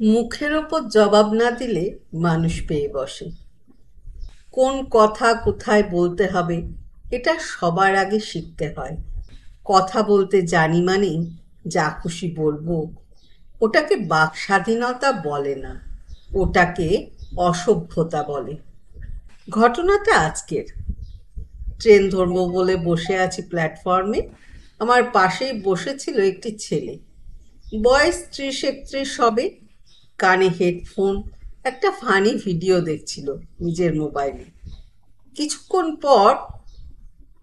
মুখের ওপর জবাব না দিলে মানুষ পেয়ে বসে। কোন কথা কোথায় বলতে হবে এটা সবার আগে শিখতে হয়। কথা বলতে জানি মানে যা খুশি বলবো, ওটাকে বাক স্বাধীনতা বলে না, ওটাকে অসভ্যতা বলে। ঘটনাটা আজকের। ট্রেন ধরবো বলে বসে আছি প্ল্যাটফর্মে। আমার পাশেই বসেছিল একটি ছেলে, বয়স 30-31 হবে। কানে হেডফোন, একটা ফানি ভিডিও দেখছিল নিজের মোবাইলে। কিছুক্ষণ পর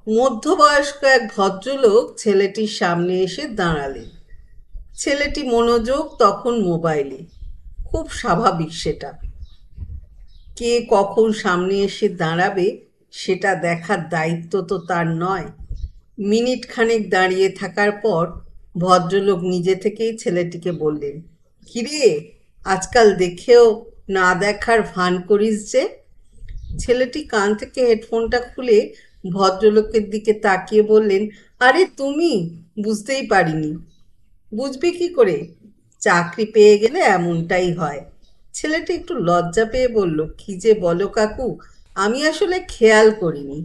মধ্যবয়স্ক এক ভদ্রলোক ছেলেটির সামনে এসে দাঁড়ালেন। ছেলেটি মনোযোগ তখন মোবাইলে। খুব স্বাভাবিক সেটা। কে কখন সামনে এসে দাঁড়াবে সেটা দেখার দায়িত্ব তো তার নয়। মিনিট খানেক দাঁড়িয়ে থাকার পর ভদ্রলোক নিজে থেকেই ছেলেটিকে বললেন, কিরে, আজকাল দেখেও না দেখার ভান করিস যে? ছেলেটি কান থেকে হেডফোনটা খুলে ভদ্রলোকের দিকে তাকিয়ে বললেন, আরে তুমি, বুঝতেই পারিনি। বুঝবি কি করে? চাকরি পেয়ে গেলে এমনটাই হয়। ছেলেটি একটু লজ্জা পেয়ে বলল, কি যে বলো কাকু, আমি আসলে খেয়াল করিনি।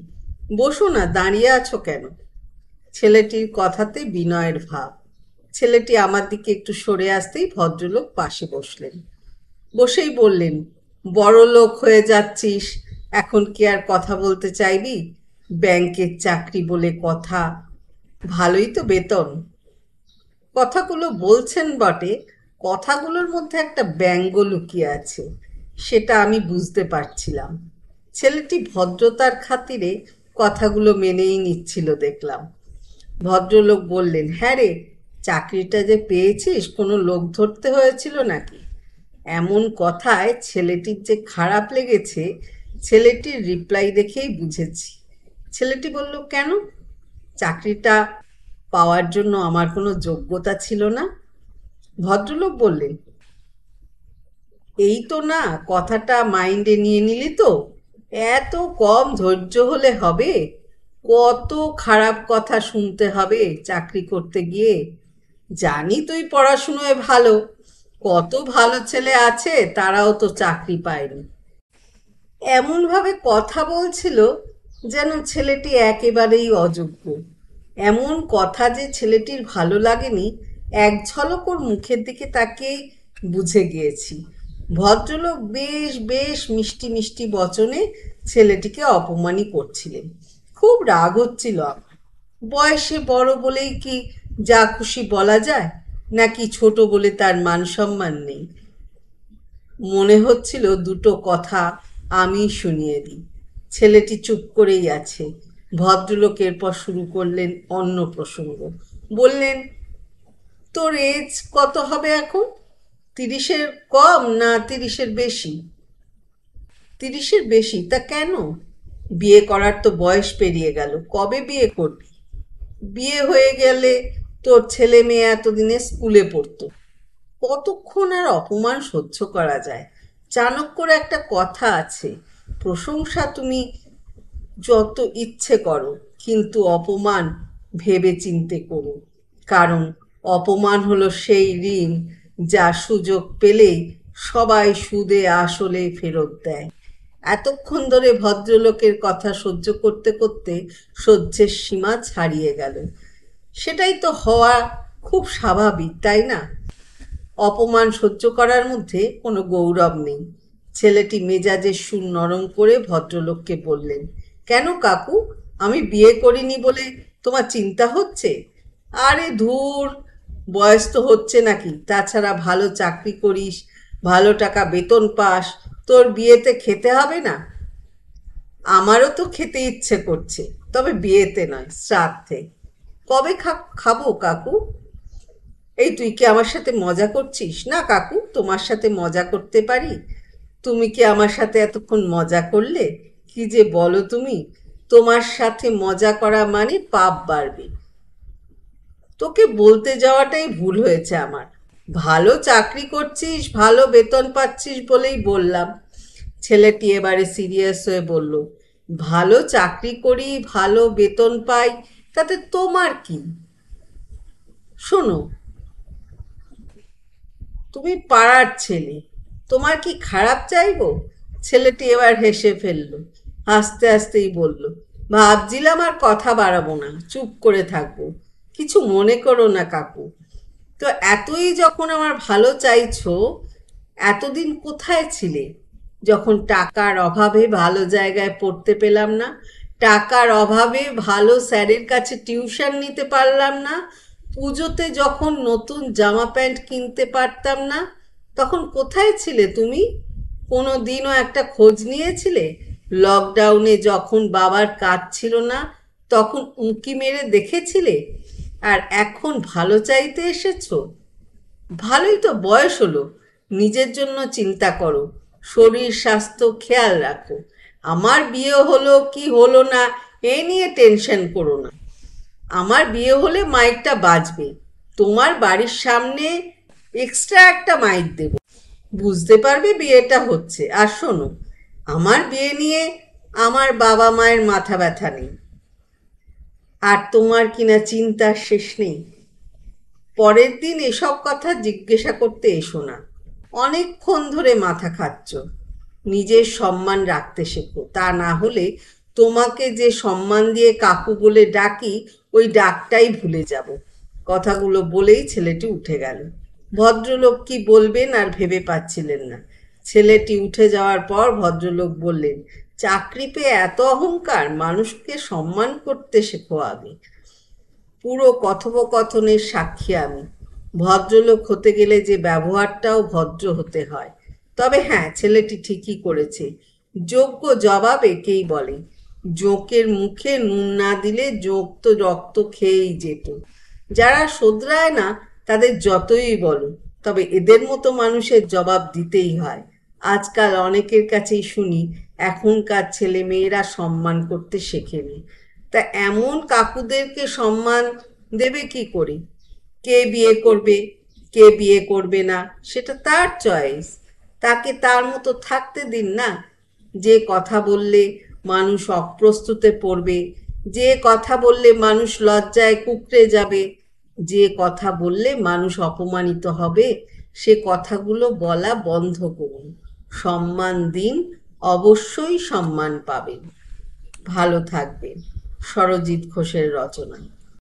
বসো না, দাঁড়িয়ে আছো কেন? ছেলেটির কথাতে বিনয়ের ভাব। ছেলেটি আমার দিকে একটু সরে আসতেই ভদ্রলোক পাশে বসলেন। বসেই বললেন, বড়লোক হয়ে যাচ্ছিস, এখন কি আর কথা বলতে চাইবি? ব্যাংকের চাকরি বলে কথা, ভালোই তো বেতন। কথাগুলো বলছেন বটে, কথাগুলোর মধ্যে একটা ব্যঙ্গ লুকিয়ে আছে, সেটা আমি বুঝতে পারছিলাম। ছেলেটি ভদ্রতার খাতিরে কথাগুলো মেনেই নিচ্ছিল দেখলাম। ভদ্রলোক বললেন, হ্যাঁ রে, চাকরিটা যে পেয়েছিস কোনো লোক ধরতে হয়েছিল নাকি? এমন কথায় ছেলেটির যে খারাপ লেগেছে, ছেলেটির রিপ্লাই দেখেই বুঝেছি। ছেলেটি বলল, কেন? চাকরিটা পাওয়ার জন্য আমার কোনো যোগ্যতা ছিল না? ভদ্রলোক বললেন, এই তো না, কথাটা মাইন্ডে নিয়ে নিলি তো? এত কম ধৈর্য হলে হবে? কত খারাপ কথা শুনতে হবে চাকরি করতে গিয়ে। জানি তুই পড়াশুনোয় ভালো, কত ভালো ছেলে আছে তারাও তো চাকরি পায়নি। এমনভাবে কথা বলছিল যেন ছেলেটি একেবারেই অযোগ্য। এমন কথা যে ছেলেটির ভালো লাগেনি এক ঝলক ওর মুখের দিকে তাকিয়েই বুঝে গিয়েছি। ভদ্রলোক বেশ বেশ মিষ্টি মিষ্টি বচনে ছেলেটিকে অপমানই করছিলেন। খুব রাগ হচ্ছিল আমার। বয়সে বড় বলেই কি যা খুশি বলা যায়, নাকি ছোট বলে তার মান সম্মান নেই? মনে হচ্ছিল দুটো কথা আমি শুনিয়ে দিই। ছেলেটি চুপ করেই আছে। ভদ্রলোক এরপর শুরু করলেন অন্য প্রসঙ্গ। বললেন, তোর এজ কত হবে এখন? 30-এর কম না 30-এর বেশি? 30-এর বেশি? তা কেন? বিয়ে করার তো বয়স পেরিয়ে গেল, কবে বিয়ে করবি? বিয়ে হয়ে গেলে তোর ছেলে মেয়ে এতদিনে স্কুলে পড়তো। কতক্ষণ আর অপমান সহ্য করা যায়? চাণক্যর একটা কথা আছে, প্রশংসা তুমি যত ইচ্ছে করো, কিন্তু অপমান ভেবে চিনতে করো। কারণ অপমান হলো সেই ঋণ যা সুযোগ পেলেই সবাই সুদে আসলে ফেরত দেয়। এতক্ষণ ধরে ভদ্রলোকের কথা সহ্য করতে করতে সহ্যের সীমা ছাড়িয়ে গেল। সেটাই তো হওয়া, খুব স্বাভাবিক, তাই না? অপমান সহ্য করার মধ্যে কোনো গৌরব নেই। ছেলেটি মেজাজের সুর নরম করে ভদ্রলোককে বললেন, কেন কাকু, আমি বিয়ে করিনি বলে তোমার চিন্তা হচ্ছে? আরে ধুর, বয়স তো হচ্ছে নাকি? তাছাড়া ভালো চাকরি করিস, ভালো টাকা বেতন পাস, তোর বিয়েতে খেতে হবে না? আমারও তো খেতে ইচ্ছে করছে, তবে বিয়েতে নয়, শ্রাদ্ধে। কবে খাবো কাকু? এই তুই কি আমার সাথে মজা করছিস? না কাকু, তোমার সাথে মজা করতে পারি? তুমি কি আমার সাথে এতক্ষণ মজা করলে? কি যে বলো তুমি, তোমার সাথে মজা করা মানে পাপ বাড়বে। তোকে বলতে যাওয়াটাই ভুল হয়েছে আমার। ভালো চাকরি করছিস, ভালো বেতন পাচ্ছিস বলেই বললাম। ছেলেটি এবারে সিরিয়াস হয়ে বলল, ভালো চাকরি করি, ভালো বেতন পাই, তাতে তোমার কি? শোনো, তুমি পাড়ার ছেলে, তোমার কি খারাপ চাইবো? ছেলেটি এবার হেসে ফেলল, হাসতে হাসতেই বলল, ভাবছিলাম আর কথা বাড়াবো না, চুপ করে থাকবো। কিছু মনে করো না কাকু। তো এতই যখন আমার ভালো চাইছো, এতদিন কোথায় ছিলে? যখন টাকার অভাবে ভালো জায়গায় পড়তে পেলাম না, টাকার অভাবে ভালো স্যারের কাছে টিউশন নিতে পারলাম না, পুজোতে যখন নতুন জামা প্যান্ট কিনতে পারতাম না, তখন কোথায় ছিলে তুমি? কোনো দিনও একটা খোঁজ নিয়েছিলে? লকডাউনে যখন বাবার কাজ ছিল না, তখন উঁকি মেরে দেখেছিলে? আর এখন ভালো চাইতে এসেছো? ভালোই তো বয়স হলো, নিজের জন্য চিন্তা করো, শরীর স্বাস্থ্য খেয়াল রাখো। আমার বিয়ে হলো কি হলো না এ নিয়ে টেনশন করো না। আমার বিয়ে হলে মাইকটা বাজবে, তোমার বাড়ির সামনে এক্সট্রা একটা মাইক দেব, বুঝতে পারবে বিয়েটা হচ্ছে। আর শোনো, আমার বিয়ে নিয়ে আমার বাবা মায়ের মাথা ব্যথা নেই, আর তোমার কিনা চিন্তার শেষ নেই। পরের দিন এসব কথা জিজ্ঞাসা করতে এসো না, অনেকক্ষণ ধরে মাথা খাচ্ছ। নিজের সম্মান রাখতে শেখো, তা না হলে তোমাকে যে সম্মান দিয়ে কাকু বলে ডাকি, ওই ডাকটাই ভুলে যাব। কথাগুলো বলেই ছেলেটি উঠে গেল। ভদ্রলোক কি বলবেন আর ভেবে পাচ্ছিলেন না। ছেলেটি উঠে যাওয়ার পর ভদ্রলোক বললেন, চাকরি পেয়ে এত অহংকার? মানুষকে সম্মান করতে শেখো আগে। পুরো কথোপকথনের সাক্ষী আমি। ভদ্রলোক হতে গেলে যে ব্যবহারটাও ভদ্র হতে হয়। তবে হ্যাঁ, ছেলেটি ঠিকই করেছে। যোগ্য জবাব একেই বলে। জোঁকের মুখে নুন না দিলে জোঁক তো রক্ত খেয়েই যেত। যারা শোধরায় না, তাদের যতই বলো, তবে এদের মতো মানুষের জবাব দিতেই হয়। আজকাল অনেকের কাছেই শুনি এখনকার ছেলে মেয়েরা সম্মান করতে শেখেনি। তা এমন কাকুদেরকে সম্মান দেবে কি করে? কে বিয়ে করবে, কে বিয়ে করবে না, সেটা তার চয়েস। তাকে তার মতো থাকতে দিন না। যে কথা বললে মানুষ অপ্রস্তুতে পড়বে, যে কথা বললে মানুষ লজ্জায় কুঁকড়ে যাবে, যে কথা বললে মানুষ অপমানিত হবে, সে কথাগুলো বলা বন্ধ করুন। সম্মান দিন, অবশ্যই সম্মান পাবেন। ভালো থাকবেন। সরজিৎ ঘোষের রচনা।